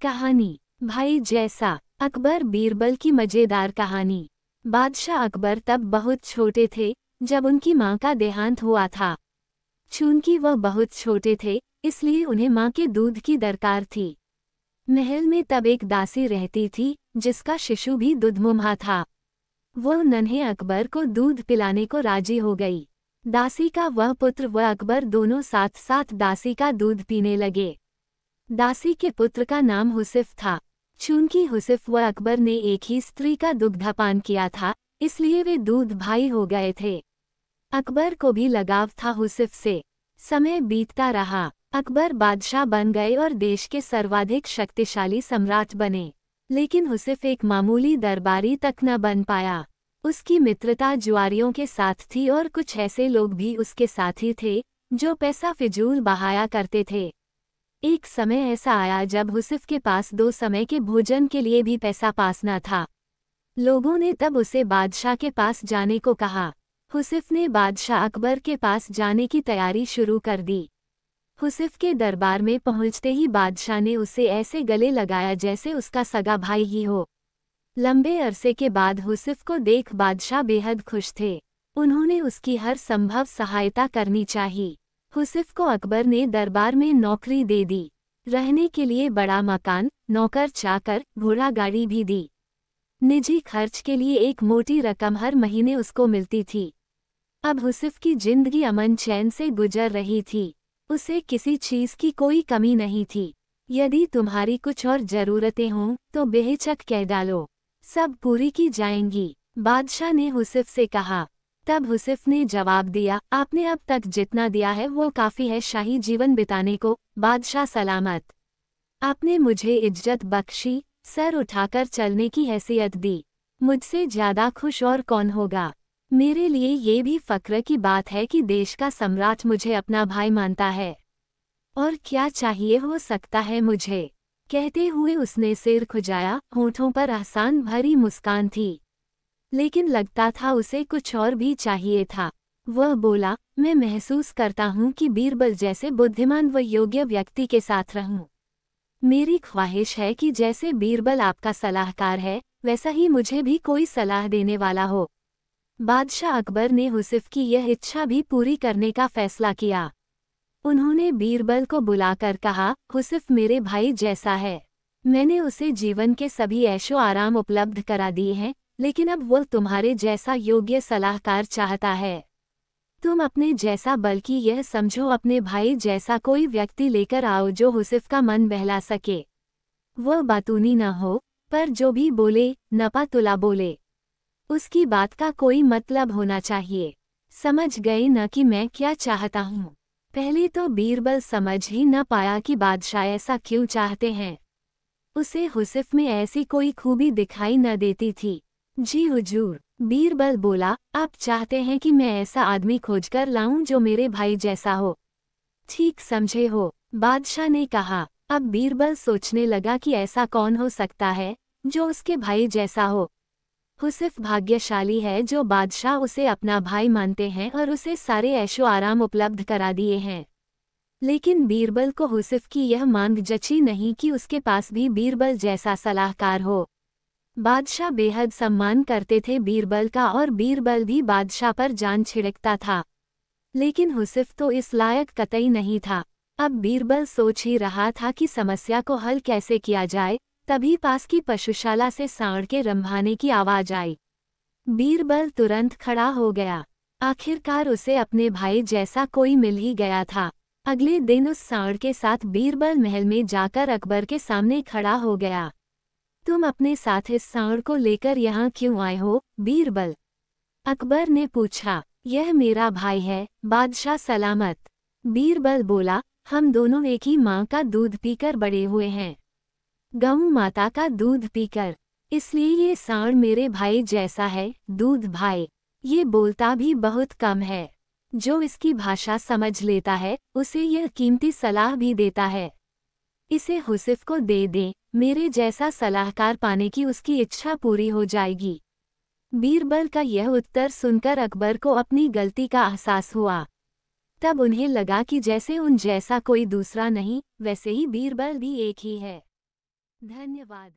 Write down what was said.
कहानी भाई जैसा। अकबर बीरबल की मजेदार कहानी। बादशाह अकबर तब बहुत छोटे थे जब उनकी मां का देहांत हुआ था। चूंकि वह बहुत छोटे थे इसलिए उन्हें मां के दूध की दरकार थी। महल में तब एक दासी रहती थी जिसका शिशु भी दुधमुम्हा था। वह नन्हे अकबर को दूध पिलाने को राजी हो गई। दासी का वह पुत्र व अकबर दोनों साथ साथ दासी का दूध पीने लगे। दासी के पुत्र का नाम हुसिफ था। चूंकि हुसिफ व अकबर ने एक ही स्त्री का दुग्धपान किया था इसलिए वे दूध भाई हो गए थे। अकबर को भी लगाव था हुसिफ से। समय बीतता रहा, अकबर बादशाह बन गए और देश के सर्वाधिक शक्तिशाली सम्राट बने। लेकिन हुसिफ एक मामूली दरबारी तक न बन पाया। उसकी मित्रता जुआरियों के साथ थी और कुछ ऐसे लोग भी उसके साथी थे जो पैसा फिजूल बहाया करते थे। एक समय ऐसा आया जब हुसिफ के पास 2 समय के भोजन के लिए भी पैसा पास न था। लोगों ने तब उसे बादशाह के पास जाने को कहा। हुसिफ ने बादशाह अकबर के पास जाने की तैयारी शुरू कर दी। हुसिफ के दरबार में पहुंचते ही बादशाह ने उसे ऐसे गले लगाया जैसे उसका सगा भाई ही हो। लंबे अरसे के बाद हुसिफ को देख बादशाह बेहद खुश थे। उन्होंने उसकी हर संभव सहायता करनी चाहिए। हुसिफ को अकबर ने दरबार में नौकरी दे दी। रहने के लिए बड़ा मकान, नौकर चाकर, घोड़ा गाड़ी भी दी। निजी खर्च के लिए एक मोटी रकम हर महीने उसको मिलती थी। अब हुसिफ की जिंदगी अमन चैन से गुजर रही थी। उसे किसी चीज की कोई कमी नहीं थी। यदि तुम्हारी कुछ और जरूरतें हों तो बेहिचक कह डालो, सब पूरी की जाएंगी, बादशाह ने हुसिफ से कहा। तब हुसिफ ने जवाब दिया, आपने अब तक जितना दिया है वो काफ़ी है शाही जीवन बिताने को, बादशाह सलामत। आपने मुझे इज्जत बख्शी, सर उठाकर चलने की हैसियत दी। मुझसे ज़्यादा खुश और कौन होगा। मेरे लिए ये भी फ़क्र की बात है कि देश का सम्राट मुझे अपना भाई मानता है। और क्या चाहिए हो सकता है मुझे। कहते हुए उसने सिर खुजाया, होठों पर एहसान भरी मुस्कान थी। लेकिन लगता था उसे कुछ और भी चाहिए था। वह बोला, मैं महसूस करता हूँ कि बीरबल जैसे बुद्धिमान व योग्य व्यक्ति के साथ रहूं। मेरी ख्वाहिश है कि जैसे बीरबल आपका सलाहकार है वैसा ही मुझे भी कोई सलाह देने वाला हो। बादशाह अकबर ने हुसिफ की यह इच्छा भी पूरी करने का फैसला किया। उन्होंने बीरबल को बुलाकर कहा, हुसिफ मेरे भाई जैसा है। मैंने उसे जीवन के सभी ऐशो आराम उपलब्ध करा दिए हैं, लेकिन अब वह तुम्हारे जैसा योग्य सलाहकार चाहता है। तुम अपने जैसा बल्कि यह समझो अपने भाई जैसा कोई व्यक्ति लेकर आओ जो हुसिफ का मन बहला सके। वह बातूनी न हो, पर जो भी बोले नपा तुला बोले। उसकी बात का कोई मतलब होना चाहिए। समझ गए न कि मैं क्या चाहता हूँ। पहले तो बीरबल समझ ही न पाया कि बादशाह ऐसा क्यों चाहते हैं। उसे हुसिफ में ऐसी कोई खूबी दिखाई न देती थी। जी हुजूर, बीरबल बोला, आप चाहते हैं कि मैं ऐसा आदमी खोजकर लाऊं जो मेरे भाई जैसा हो। ठीक समझे हो, बादशाह ने कहा। अब बीरबल सोचने लगा कि ऐसा कौन हो सकता है जो उसके भाई जैसा हो। हुसिफ भाग्यशाली है जो बादशाह उसे अपना भाई मानते हैं और उसे सारे ऐशो आराम उपलब्ध करा दिए हैं। लेकिन बीरबल को हुसिफ की यह मांग जची नहीं कि उसके पास भी बीरबल जैसा सलाहकार हो। बादशाह बेहद सम्मान करते थे बीरबल का और बीरबल भी बादशाह पर जान छिड़कता था। लेकिन हुसिफ तो इस लायक कतई नहीं था। अब बीरबल सोच ही रहा था कि समस्या को हल कैसे किया जाए, तभी पास की पशुशाला से सांड के रंभाने की आवाज आई। बीरबल तुरंत खड़ा हो गया। आखिरकार उसे अपने भाई जैसा कोई मिल ही गया था। अगले दिन उस सांड के साथ बीरबल महल में जाकर अकबर के सामने खड़ा हो गया। तुम अपने साथ इस सांड को लेकर यहाँ क्यों आए हो, बीरबल? अकबर ने पूछा। यह मेरा भाई है, बादशाह सलामत। बीरबल बोला, हम दोनों एक ही माँ का दूध पीकर बड़े हुए हैं। गौ माता का दूध पीकर, इसलिए ये सांड मेरे भाई जैसा है, दूध भाई। ये बोलता भी बहुत कम है। जो इसकी भाषा समझ लेता है उसे यह कीमती सलाह भी देता है। इसे हुसिफ को दे दें, मेरे जैसा सलाहकार पाने की उसकी इच्छा पूरी हो जाएगी। बीरबल का यह उत्तर सुनकर अकबर को अपनी गलती का एहसास हुआ। तब उन्हें लगा कि जैसे उन जैसा कोई दूसरा नहीं, वैसे ही बीरबल भी एक ही है। धन्यवाद।